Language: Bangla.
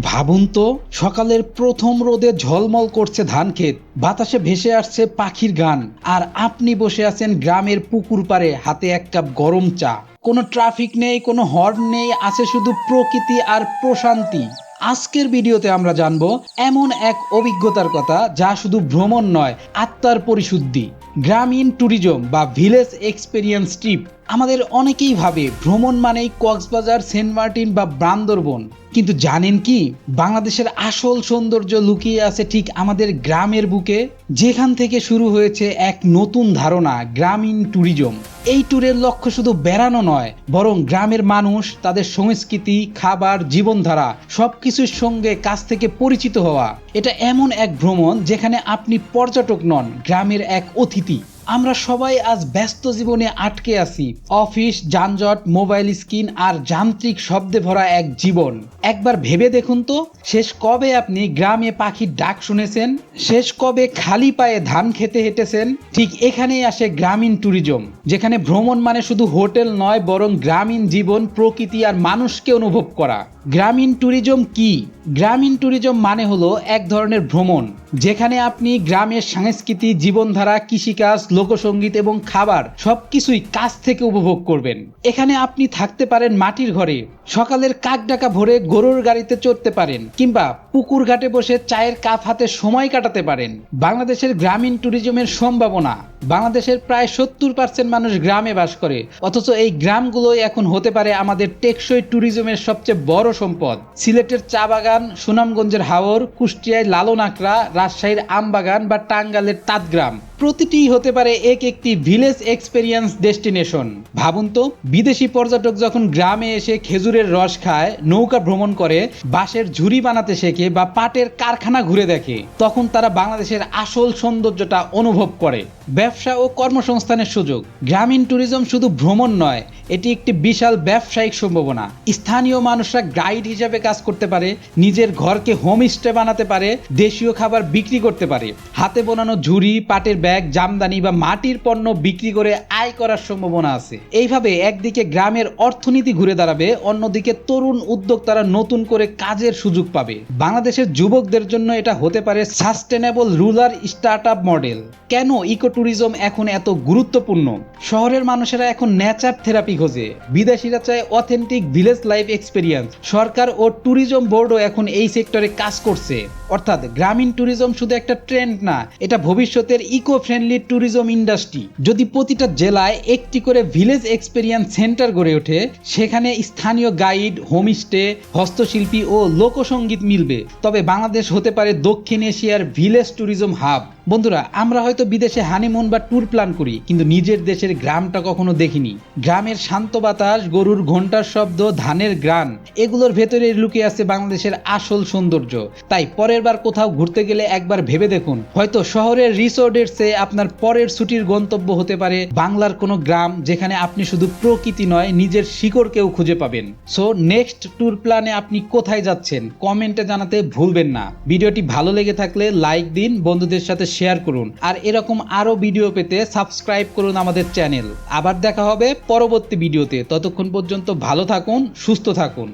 ভাবুন তো, সকালের প্রথম রোদে ঝলমল করছে ধান ক্ষেত, বাতাসে ভেসে আসছে পাখির গান, আর আপনি বসে আছেন গ্রামের পুকুর পাড়ে, হাতে এক কাপ গরম চা। কোনো ট্রাফিক নেই, কোনো হর্ন নেই, আছে শুধু প্রকৃতি আর প্রশান্তি। আজকের ভিডিওতে আমরা জানবো এমন এক অভিজ্ঞতার কথা যা শুধু ভ্রমণ নয়, আত্মার পরিশুদ্ধি। গ্রামীণ ট্যুরিজম বা ভিলেজ এক্সপেরিয়েন্স ট্রিপ। আমাদের অনেকেই ভাবে ভ্রমণ মানেই কক্সবাজার, সেন্ট মার্টিন বা বান্দরবন। কিন্তু জানেন কি, বাংলাদেশের আসল সৌন্দর্য লুকিয়ে আছে ঠিক আমাদের গ্রামের বুকে, যেখান থেকে শুরু হয়েছে এক নতুন ধারণা, গ্রামীণ ট্যুরিজম। এই ট্যুরের লক্ষ্য শুধু বেড়ানো নয়, বরং গ্রামের মানুষ, তাদের সংস্কৃতি, খাবার, জীবনধারা সবকিছুর সঙ্গে কাছ থেকে পরিচিত হওয়া। এটা এমন এক ভ্রমণ যেখানে আপনি পর্যটক নন, গ্রামের এক অতিথি। আমরা সবাই আজ ব্যস্ত জীবনে আটকে আছি, অফিস, যানজট, মোবাইল স্ক্রিন আর যান্ত্রিক শব্দে ভরা এক জীবন। একবার ভেবে দেখুন তো, শেষ কবে আপনি গ্রামে পাখির ডাক শুনেছেন? শেষ কবে খালি পায়ে ধান খেতে হেঁটেছেন? ঠিক এখানেই আসে গ্রামীণ ট্যুরিজম, যেখানে ভ্রমণ মানে শুধু হোটেল নয়, বরং গ্রামীণ জীবন, প্রকৃতি আর মানুষকে অনুভব করা। গ্রামীণ ট্যুরিজম কি? গ্রামীণ ট্যুরিজম মানে হলো এক ধরনের ভ্রমণ যেখানে আপনি গ্রামের সংস্কৃতি, জীবনধারা, কৃষিকাজ, লোকসঙ্গীত এবং খাবার সবকিছুই কাছ থেকে উপভোগ করবেন। এখানে আপনি থাকতে পারেন মাটির ঘরে, সকালের কাক ডাকা ভোরে গরুর গাড়িতে চড়তে পারেন, কিংবা পুকুর ঘাটে বসে চায়ের কাপ হাতে সময় কাটাতে পারেন। বাংলাদেশের গ্রামীণ ট্যুরিজমের সম্ভাবনা। বাংলাদেশের প্রায় 70% মানুষ গ্রামে বাস করে, অথচ এই গ্রামগুলোই এখন হতে পারে আমাদের টেকসই ট্যুরিজমের সবচেয়ে বড় সম্পদ। সিলেটের চা বাগান, সুনামগঞ্জের হাওর, কুষ্টিয়ায় লালন আকরা, রাজশাহীর আমবাগান বা টাঙ্গাইলের তাঁতগ্রাম, প্রতিটি হতে পারে একটি ভিলেজ এক্সপেরিয়েন্স ডেস্টিনেশন। ভাবুন তো, বিদেশি পর্যটক যখন গ্রামে এসে খেজুরের রস খায়, নৌকা ভ্রমণ করে, বাঁশের ঝুড়ি বানাতে শেখে বা পাটের কারখানা ঘুরে দেখে, তখন তারা বাংলাদেশের আসল সৌন্দর্যটা অনুভব করে। ব্যবসা ও কর্মসংস্থানের সুযোগ। গ্রামীণ ট্যুরিজম শুধু ভ্রমণ নয়, এটি একটি বিশাল ব্যবসায়িক সম্ভাবনা। স্থানীয় মানুষরা গাইড হিসেবে কাজ করতে পারে, নিজের ঘরকে হোমস্টে বানাতে পারে, দেশীয় খাবার বিক্রি করতে পারে, হাতে বোনানো ঝুড়ি, পাটের ব্যাগ, জামদানি বা মাটির পণ্য বিক্রি করে আয় করার সম্ভাবনা আছে। এইভাবে একদিকে গ্রামের অর্থনীতি ঘুরে দাঁড়াবে, অন্যদিকে তরুণ উদ্যোক্তারা নতুন করে কাজের সুযোগ পাবে। বাংলাদেশের যুবকদের জন্য এটা হতে পারে সাস্টেনেবল রুরাল স্টার্টআপ মডেল। কেন ইকো ট্যুরিজম এখন এত গুরুত্বপূর্ণ? শহরের মানুষেরা এখন নেচার থেরাপি খোঁজে, বিদেশিরা চায় অথেন্টিক ভিলেজ লাইফ এক্সপেরিয়েন্স। সরকার ও ট্যুরিজম বোর্ডও এখন এই সেক্টরে কাজ করছে। অর্থাৎ গ্রামীণ ট্যুরিজম শুধু একটা ট্রেন্ড না, এটা ভবিষ্যতের ইকো ফ্রেন্ডলি ট্যুরিজম ইন্ডাস্ট্রি। যদি প্রতিটা জেলায় একটি করে ভিলেজ এক্সপেরিয়েন্স সেন্টার গড়ে ওঠে, সেখানে স্থানীয় গাইড, হোমস্টে, হস্তশিল্পী ও লোকসঙ্গীত মিলবে, তবে বাংলাদেশ হতে পারে দক্ষিণ এশিয়ার ভিলেজ ট্যুরিজম হাব। বন্ধুরা, আমরা হয়তো বিদেশে হানিমুন বা ট্যুর প্ল্যান করি, কিন্তু নিজের দেশের গ্রামটা কখনো দেখিনি। গ্রামের শান্ত বাতাস, গরুর ঘন্টার শব্দ, ধানের গ্রান, এগুলোর ভেতরে লুকিয়ে আছে বাংলাদেশের আসল সৌন্দর্য। তাই পরের বার কোথাও ঘুরতে গেলে একবার ভেবে দেখুন, হয়তো শহরের রিসোর্টের চেয়ে আপনার পরের ছুটির গন্তব্য হতে পারে বাংলার কোনো গ্রাম, যেখানে আপনি শুধু প্রকৃতি নয়, নিজের শিকড়কেও খুঁজে পাবেন। সো নেক্সট ট্যুর প্ল্যানে আপনি কোথায় যাচ্ছেন কমেন্টে জানাতে ভুলবেন না। ভিডিওটি ভালো লেগে থাকলে লাইক দিন, বন্ধুদের সাথে শেয়ার করুন, আর এরকম আরো ভিডিও পেতে সাবস্ক্রাইব করুন আমাদের চ্যানেল। আবার দেখা হবে পরবর্তী ভিডিওতে। ততক্ষণ পর্যন্ত ভালো থাকুন, সুস্থ থাকুন।